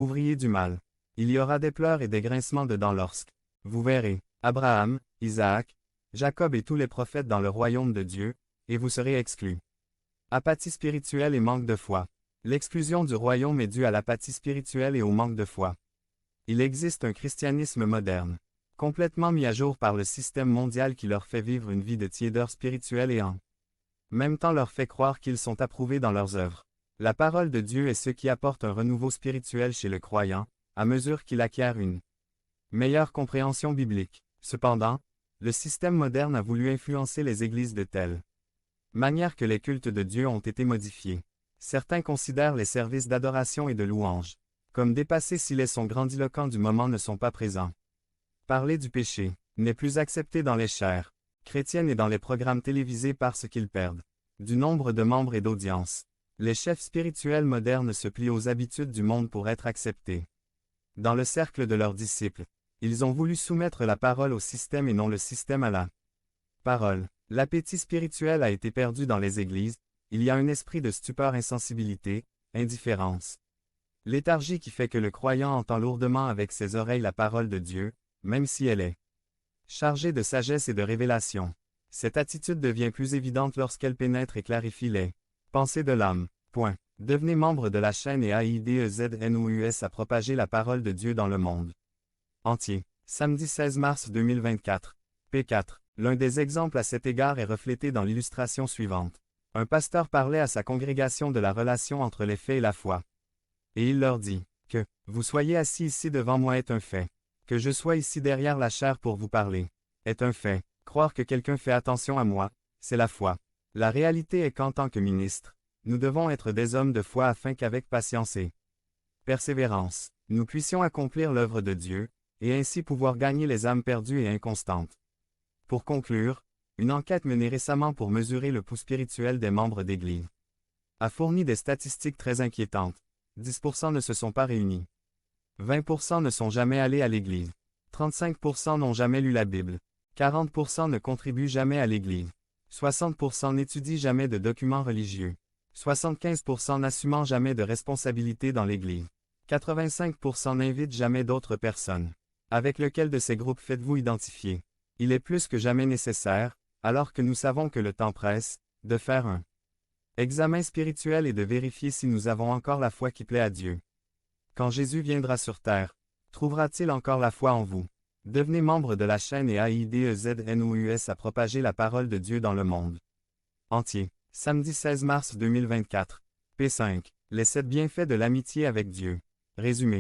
ouvriers du mal. Il y aura des pleurs et des grincements de dents lorsque vous verrez Abraham, Isaac, Jacob et tous les prophètes dans le royaume de Dieu, et vous serez exclus. Apathie spirituelle et manque de foi. L'exclusion du royaume est due à l'apathie spirituelle et au manque de foi. Il existe un christianisme moderne, complètement mis à jour par le système mondial qui leur fait vivre une vie de tiédeur spirituelle et en même temps leur fait croire qu'ils sont approuvés dans leurs œuvres. La parole de Dieu est ce qui apporte un renouveau spirituel chez le croyant, à mesure qu'il acquiert une meilleure compréhension biblique. Cependant, le système moderne a voulu influencer les églises de telle manière que les cultes de Dieu ont été modifiés. Certains considèrent les services d'adoration et de louange comme dépassés si les sons grandiloquents du moment ne sont pas présents. Parler du péché n'est plus accepté dans les chaires chrétiennes et dans les programmes télévisés parce qu'ils perdent du nombre de membres et d'audience. Les chefs spirituels modernes se plient aux habitudes du monde pour être acceptés. Dans le cercle de leurs disciples, ils ont voulu soumettre la parole au système et non le système à la parole. L'appétit spirituel a été perdu dans les églises, il y a un esprit de stupeur, insensibilité, indifférence. Léthargie qui fait que le croyant entend lourdement avec ses oreilles la parole de Dieu, même si elle est chargée de sagesse et de révélation. Cette attitude devient plus évidente lorsqu'elle pénètre et clarifie les pensées de l'âme. Point. Devenez membre de la chaîne et AIDEZNOUS à propager la parole de Dieu dans le monde entier. Samedi 16 mars 2024. P4. L'un des exemples à cet égard est reflété dans l'illustration suivante. Un pasteur parlait à sa congrégation de la relation entre les faits et la foi. Et il leur dit, que vous soyez assis ici devant moi est un fait. Que je sois ici derrière la chaire pour vous parler, est un fait. Croire que quelqu'un fait attention à moi, c'est la foi. La réalité est qu'en tant que ministre, nous devons être des hommes de foi afin qu'avec patience et persévérance, nous puissions accomplir l'œuvre de Dieu, et ainsi pouvoir gagner les âmes perdues et inconstantes. Pour conclure, une enquête menée récemment pour mesurer le pouls spirituel des membres d'Église a fourni des statistiques très inquiétantes. 10% ne se sont pas réunis. 20% ne sont jamais allés à l'Église. 35% n'ont jamais lu la Bible. 40% ne contribuent jamais à l'Église. 60% n'étudient jamais de documents religieux. 75% n'assumant jamais de responsabilité dans l'Église. 85% n'invitent jamais d'autres personnes. Avec lequel de ces groupes faites-vous identifier? Il est plus que jamais nécessaire, alors que nous savons que le temps presse, de faire un examen spirituel et de vérifier si nous avons encore la foi qui plaît à Dieu. Quand Jésus viendra sur terre, trouvera-t-il encore la foi en vous? Devenez membre de la chaîne et AIDEZNOUS à propager la parole de Dieu dans le monde entier. Samedi 16 mars 2024. P5. Les 7 bienfaits de l'amitié avec Dieu. Résumé.